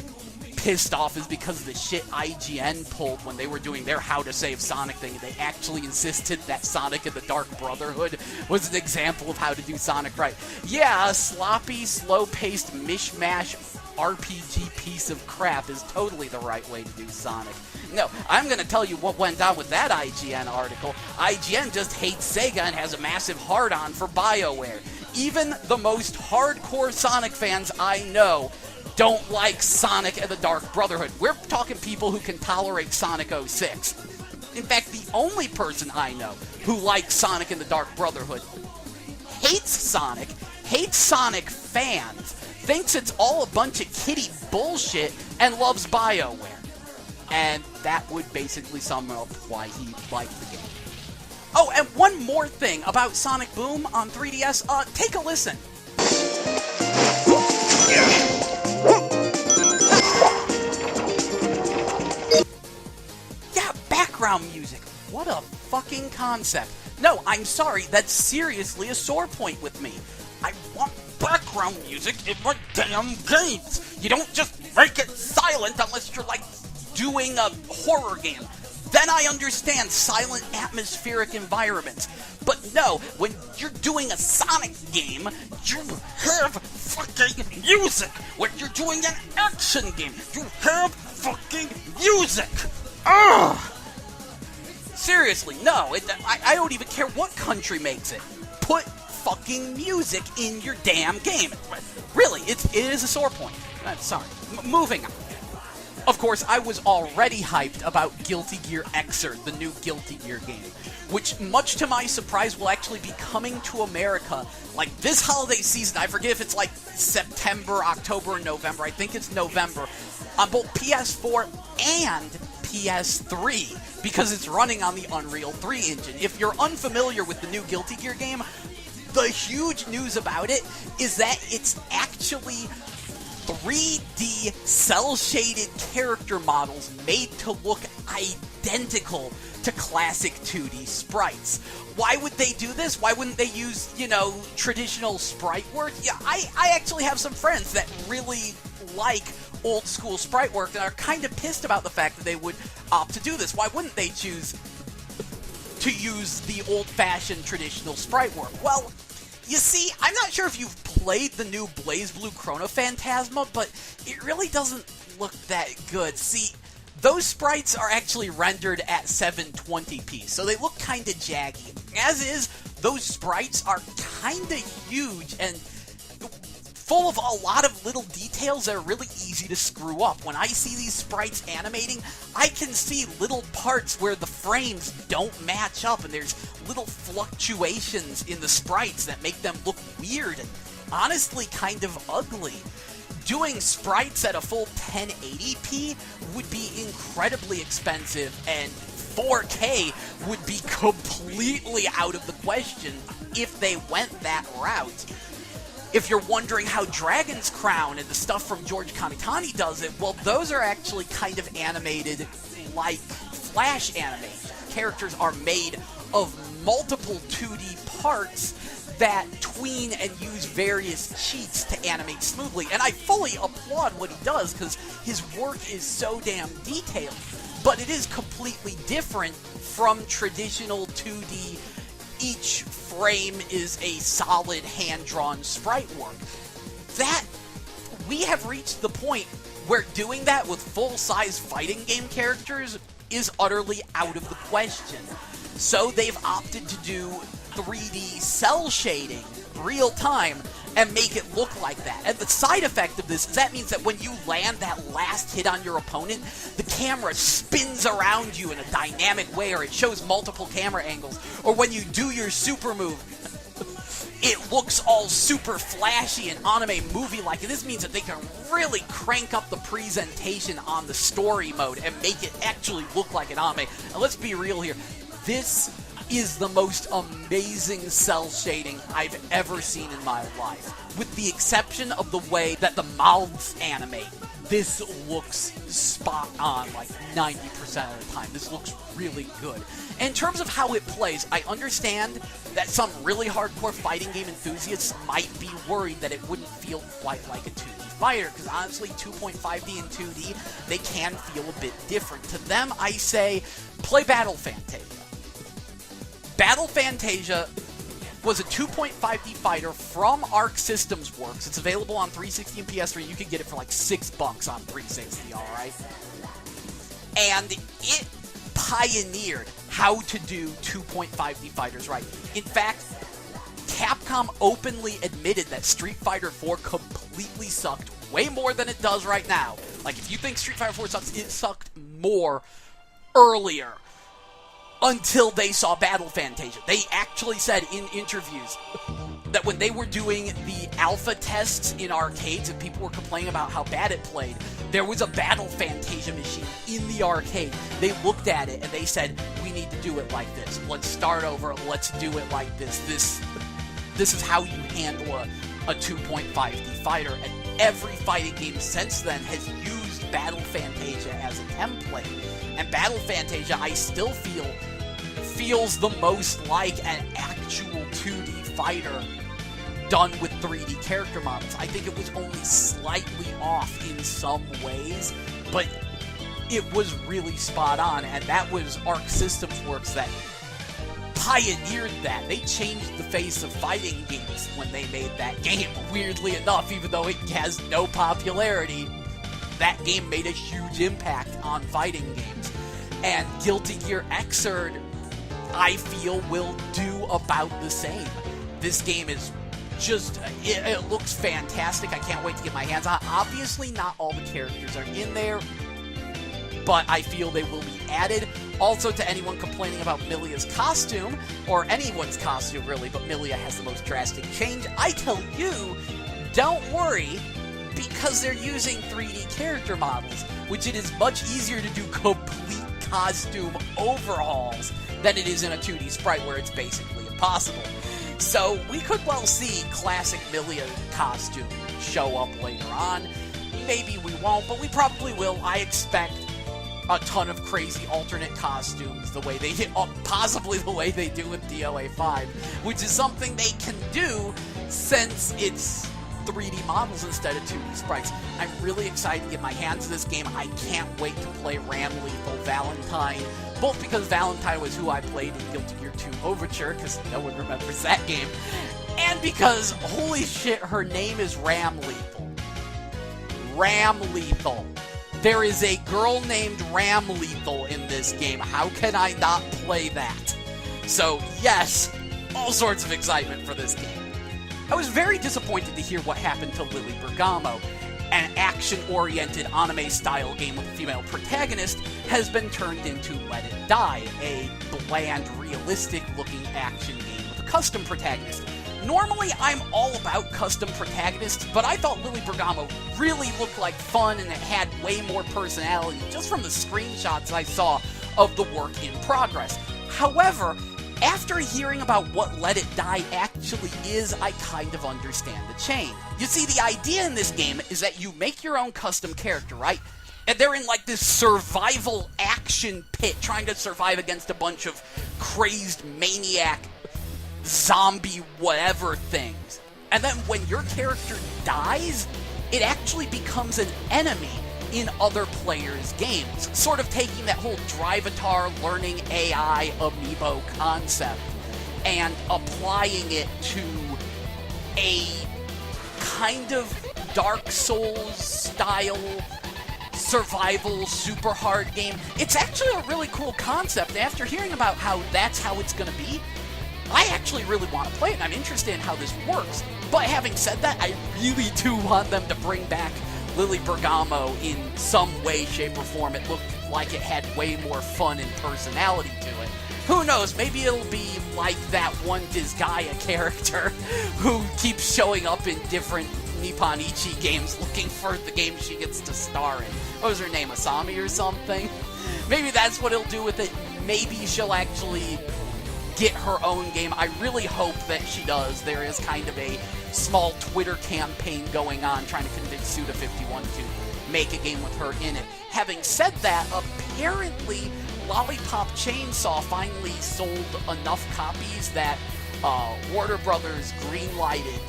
pissed off is because of the shit IGN pulled when they were doing their How to Save Sonic thing. They actually insisted that Sonic and the Dark Brotherhood was an example of how to do Sonic right. Yeah, a sloppy, slow-paced mishmash RPG piece of crap is totally the right way to do Sonic. No, I'm going to tell you what went down with that IGN article. IGN just hates Sega and has a massive hard-on for BioWare. Even the most hardcore Sonic fans I know don't like Sonic and the Dark Brotherhood. We're talking people who can tolerate Sonic 06. In fact, the only person I know who likes Sonic and the Dark Brotherhood hates Sonic fans, thinks it's all a bunch of kiddie bullshit, and loves BioWare. And that would basically sum up why he liked the game. Oh, and one more thing about Sonic Boom on 3DS. Take a listen. Yeah, background music. What a fucking concept. No, I'm sorry, that's seriously a sore point with me. I want background music in my damn games. You don't just make it silent unless you're, like, doing a horror game. Then I understand silent atmospheric environments. But no, when you're doing a Sonic game, you have fucking music. When you're doing an action game, you have fucking music. Ugh! Seriously, no, I don't even care what country makes it. Put fucking music in your damn game. Really, it is a sore point. I'm sorry. Moving on. Of course, I was already hyped about Guilty Gear Xrd, the new Guilty Gear game, which, much to my surprise, will actually be coming to America, like, this holiday season. I forget if it's, like, September, October, or November. I think it's November, on both PS4 and PS3, because it's running on the Unreal 3 engine. If you're unfamiliar with the new Guilty Gear game, the huge news about it is that it's actually 3D cel-shaded character models made to look identical to classic 2D sprites. Why would they do this? Why wouldn't they use, traditional sprite work? Yeah, I actually have some friends that really like old school sprite work and are kind of pissed about the fact that they would opt to do this. Why wouldn't they choose to use the old-fashioned traditional sprite work? Well, you see, I'm not sure if you've played the new BlazBlue Chrono Phantasma, but it really doesn't look that good. See, those sprites are actually rendered at 720p, so they look kinda jaggy. As is, those sprites are kinda huge and full of a lot of little details that are really easy to screw up. When I see these sprites animating, I can see little parts where the frames don't match up, and there's little fluctuations in the sprites that make them look weird and honestly kind of ugly. Doing sprites at a full 1080p would be incredibly expensive, and 4K would be completely out of the question if they went that route. If you're wondering how Dragon's Crown and the stuff from George Kamitani does it, well, those are actually kind of animated like Flash animation. Characters are made of multiple 2D parts that tween and use various cheats to animate smoothly. And I fully applaud what he does, because his work is so damn detailed. But it is completely different from traditional 2D. Each frame is a solid hand-drawn sprite work. That, we have reached the point where doing that with full-size fighting game characters is utterly out of the question. So they've opted to do 3D cel shading, real time, and make it look like that. And the side effect of this is that means that when you land that last hit on your opponent, the camera spins around you in a dynamic way, or it shows multiple camera angles. Or when you do your super move, it looks all super flashy and anime movie-like. And this means that they can really crank up the presentation on the story mode and make it actually look like an anime. And let's be real here. This is the most amazing cel shading I've ever seen in my life. With the exception of the way that the mouths animate, this looks spot on like 90% of the time. This looks really good. In terms of how it plays, I understand that some really hardcore fighting game enthusiasts might be worried that it wouldn't feel quite like a 2D fighter, because honestly, 2.5D and 2D, they can feel a bit different. To them, I say, play Battle Fantasia. Battle Fantasia was a 2.5D fighter from Arc Systems Works. It's available on 360 and PS3. You can get it for like $6 on 360, alright? And it pioneered how to do 2.5D fighters right. In fact, Capcom openly admitted that Street Fighter 4 completely sucked way more than it does right now. Like, if you think Street Fighter 4 sucks, it sucked more earlier. Until they saw Battle Fantasia. They actually said in interviews that when they were doing the alpha tests in arcades and people were complaining about how bad it played, there was a Battle Fantasia machine in the arcade. They looked at it and they said, we need to do it like this. Let's start over. Let's do it like this. This is how you handle a 2.5D fighter. And every fighting game since then has used Battle Fantasia as a template. And Battle Fantasia, I still feels the most like an actual 2D fighter done with 3D character models. I think it was only slightly off in some ways, but it was really spot on, and that was Arc Systems Works that pioneered that. They changed the face of fighting games when they made that game. Weirdly enough, even though it has no popularity, that game made a huge impact on fighting games. And Guilty Gear Xrd, I feel, will do about the same. This game is just, it looks fantastic. I can't wait to get my hands on it. Obviously, not all the characters are in there, but I feel they will be added. Also, to anyone complaining about Milia's costume, or anyone's costume really, but Milia has the most drastic change, I tell you, don't worry, because they're using 3D character models, which it is much easier to do complete costume overhauls than it is in a 2D sprite where it's basically impossible. So we could well see classic Milia costume show up later on. Maybe we won't, but we probably will. I expect a ton of crazy alternate costumes, the way they did, possibly the way they do with DOA 5, which is something they can do since it's 3D models instead of 2D sprites. I'm really excited to get my hands on this game. I can't wait to play Ram Lethal Valentine, both because Valentine was who I played in Guilty Gear 2 Overture, because no one remembers that game, and because, holy shit, her name is Ram Lethal. Ram Lethal. There is a girl named Ram Lethal in this game. How can I not play that? So, yes, all sorts of excitement for this game. I was very disappointed to hear what happened to Lily Bergamo. An action-oriented anime-style game with a female protagonist has been turned into Let It Die, a bland, realistic-looking action game with a custom protagonist. Normally, I'm all about custom protagonists, but I thought Lily Bergamo really looked like fun and it had way more personality just from the screenshots I saw of the work in progress. However, after hearing about what Let It Die actually is, I kind of understand the change. You see, the idea in this game is that you make your own custom character, right? And they're in like this survival action pit trying to survive against a bunch of crazed maniac zombie whatever things. And then when your character dies, it actually becomes an enemy in other players' games, sort of taking that whole Drivatar learning AI amiibo concept and applying it to a kind of Dark Souls style survival super hard game. It's actually a really cool concept. After hearing about how that's how it's going to be, I actually really want to play it, and I'm interested in how this works. But having said that, I really do want them to bring back Lily Bergamo in some way, shape, or form. It looked like it had way more fun and personality to it. Who knows, maybe it'll be like that one Disgaea character who keeps showing up in different Nippon Ichi games looking for the game she gets to star in. What was her name, Asami or something? Maybe that's what it'll do with it. Maybe she'll actually get her own game. I really hope that she does. There is kind of a small Twitter campaign going on trying to convince Suda51 to make a game with her in it. Having said that, apparently Lollipop Chainsaw finally sold enough copies that Warner Brothers greenlighted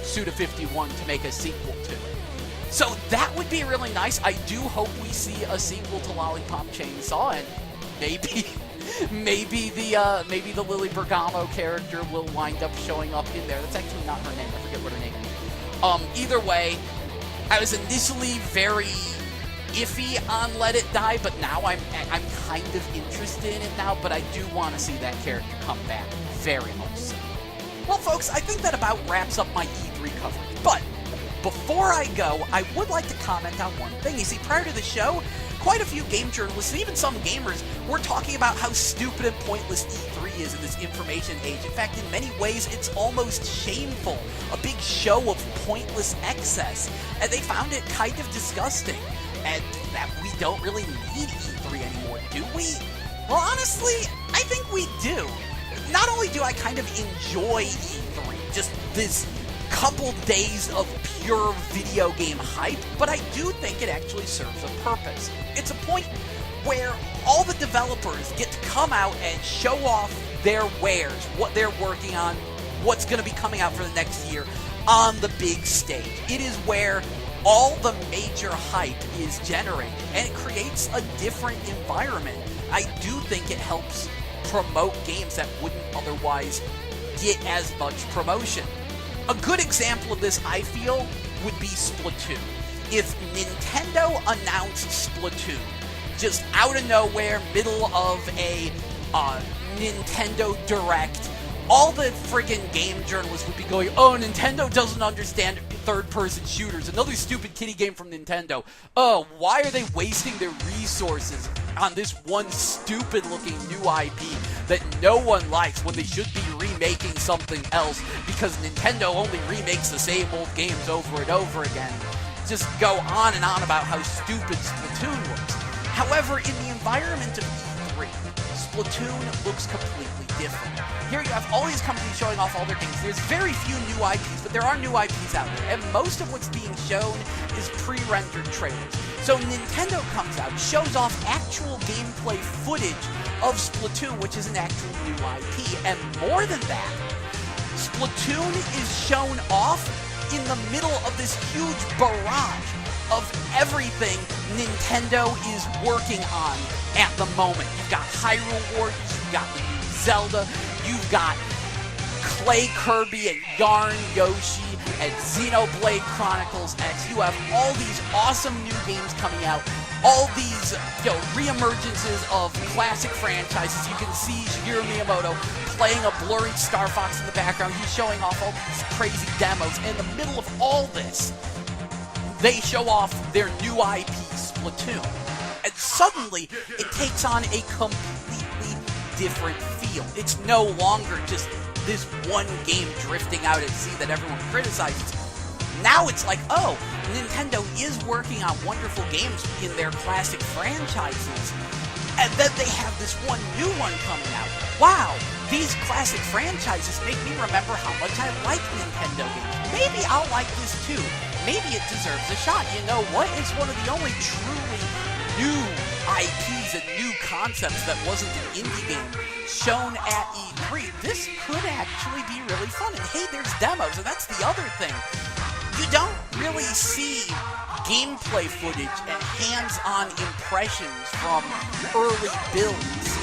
Suda51 to make a sequel to it. So that would be really nice. I do hope we see a sequel to Lollipop Chainsaw, and maybe the Lily Bergamo character will wind up showing up in there. That's actually not her name. I forget what her name is. Either way, I was initially very iffy on Let It Die, but now I'm kind of interested in it now, but I do want to see that character come back very much so. Well, folks, I think that about wraps up my E3 coverage, but before I go, I would like to comment on one thing. You see, prior to the show, quite a few game journalists, and even some gamers, were talking about how stupid and pointless E3 is in this information age. In fact, in many ways, it's almost shameful. A big show of pointless excess. And they found it kind of disgusting. And that we don't really need E3 anymore, do we? Well, honestly, I think we do. Not only do I kind of enjoy E3, just this couple days of pure video game hype, but I do think it actually serves a purpose. It's a point where all the developers get to come out and show off their wares, what they're working on, what's going to be coming out for the next year on the big stage. It is where all the major hype is generated, and it creates a different environment. I do think it helps promote games that wouldn't otherwise get as much promotion. A good example of this, I feel, would be Splatoon. If Nintendo announced Splatoon just out of nowhere, middle of a Nintendo Direct, all the friggin' game journalists would be going, oh, Nintendo doesn't understand third-person shooters. Another stupid kiddie game from Nintendo. Oh, why are they wasting their resources on this one stupid-looking new IP that no one likes when they should be remaking something else because Nintendo only remakes the same old games over and over again? Just go on and on about how stupid Splatoon looks. However, in the environment of E3, Splatoon looks completely different. Here you have all these companies showing off all their games. There's very few new IPs, but there are new IPs out there, and most of what's being shown is pre-rendered trailers. So Nintendo comes out, shows off actual gameplay footage of Splatoon, which is an actual new IP, and more than that, Splatoon is shown off in the middle of this huge barrage of everything Nintendo is working on at the moment. You've got Hyrule Warriors, you've got the new Zelda, you've got Clay Kirby and Yarn Yoshi and Xenoblade Chronicles X. You have all these awesome new games coming out, all these re-emergences of classic franchises. You can see Shigeru Miyamoto playing a blurry Star Fox in the background. He's showing off all these crazy demos. In the middle of all this, they show off their new IP, Splatoon. And suddenly, it takes on a completely different feel. It's no longer just this one game drifting out at sea that everyone criticizes. Now it's like, oh, Nintendo is working on wonderful games in their classic franchises. And then they have this one new one coming out. Wow, these classic franchises make me remember how much I like Nintendo games. Maybe I'll like this too. Maybe it deserves a shot. You know what? It's one of the only truly new IPs and new concepts that wasn't an indie game shown at E3. This could actually be really fun. And hey, there's demos, and that's the other thing. You don't really see gameplay footage and hands-on impressions from early builds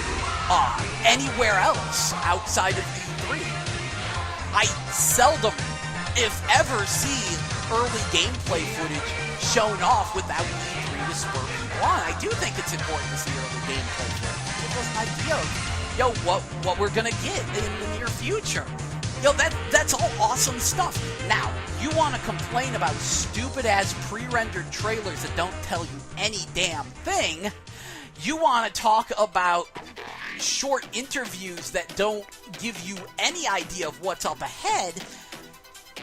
anywhere else outside of E3. I seldom, if ever, see early gameplay footage shown off without E3 to spur people on. I do think it's important to see early gameplay footage. Give us an idea of, what we're gonna get in the near future. That's all awesome stuff. Now, you want to complain about stupid-ass pre-rendered trailers that don't tell you any damn thing. You want to talk about short interviews that don't give you any idea of what's up ahead.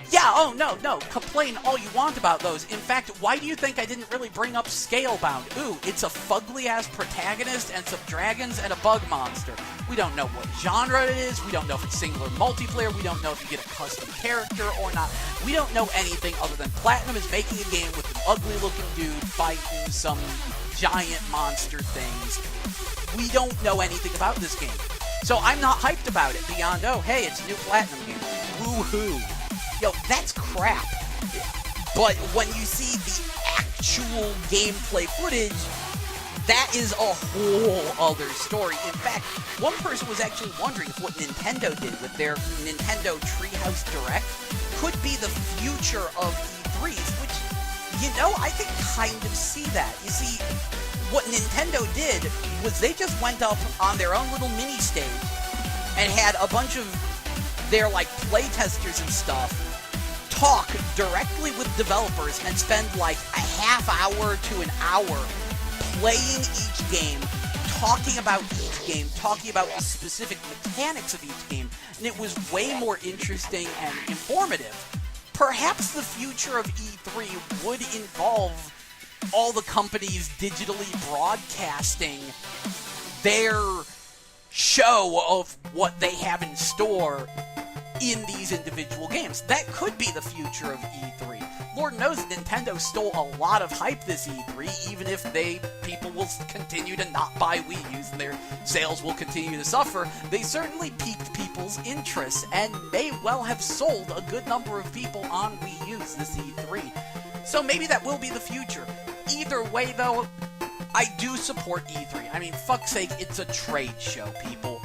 Yeah, oh, no, complain all you want about those. In fact, why do you think I didn't really bring up Scalebound? Ooh, it's a fugly-ass protagonist and some dragons and a bug monster. We don't know what genre it is, we don't know if it's singular multiplayer, we don't know if you get a custom character or not. We don't know anything other than Platinum is making a game with an ugly-looking dude fighting some giant monster things. We don't know anything about this game. So I'm not hyped about it beyond, oh, hey, it's a new Platinum game. Woo-hoo. That's crap. But when you see the actual gameplay footage, that is a whole other story. In fact, one person was actually wondering if what Nintendo did with their Nintendo Treehouse Direct could be the future of E3s, which, I can kind of see that. You see, what Nintendo did was they just went up on their own little mini stage and had a bunch of their, playtesters and stuff talk directly with developers and spend a half hour to an hour playing each game, talking about each game, talking about the specific mechanics of each game, and it was way more interesting and informative. Perhaps the future of E3 would involve all the companies digitally broadcasting their show of what they have in store in these individual games. That could be the future of E3. Lord knows Nintendo stole a lot of hype this E3, even if people will continue to not buy Wii U's and their sales will continue to suffer. They certainly piqued people's interest and may well have sold a good number of people on Wii U's this E3. So maybe that will be the future. Either way, though, I do support E3. I mean, fuck's sake, it's a trade show, people.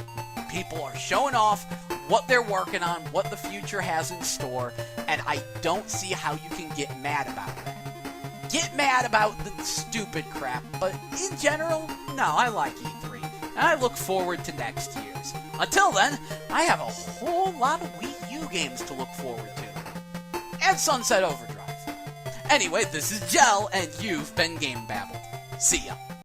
People are showing off what they're working on, what the future has in store, and I don't see how you can get mad about that. Get mad about the stupid crap, but in general, no, I like E3, and I look forward to next year's. Until then, I have a whole lot of Wii U games to look forward to. And Sunset Overdrive. Anyway, this is Gel, and you've been GameBabble. See ya.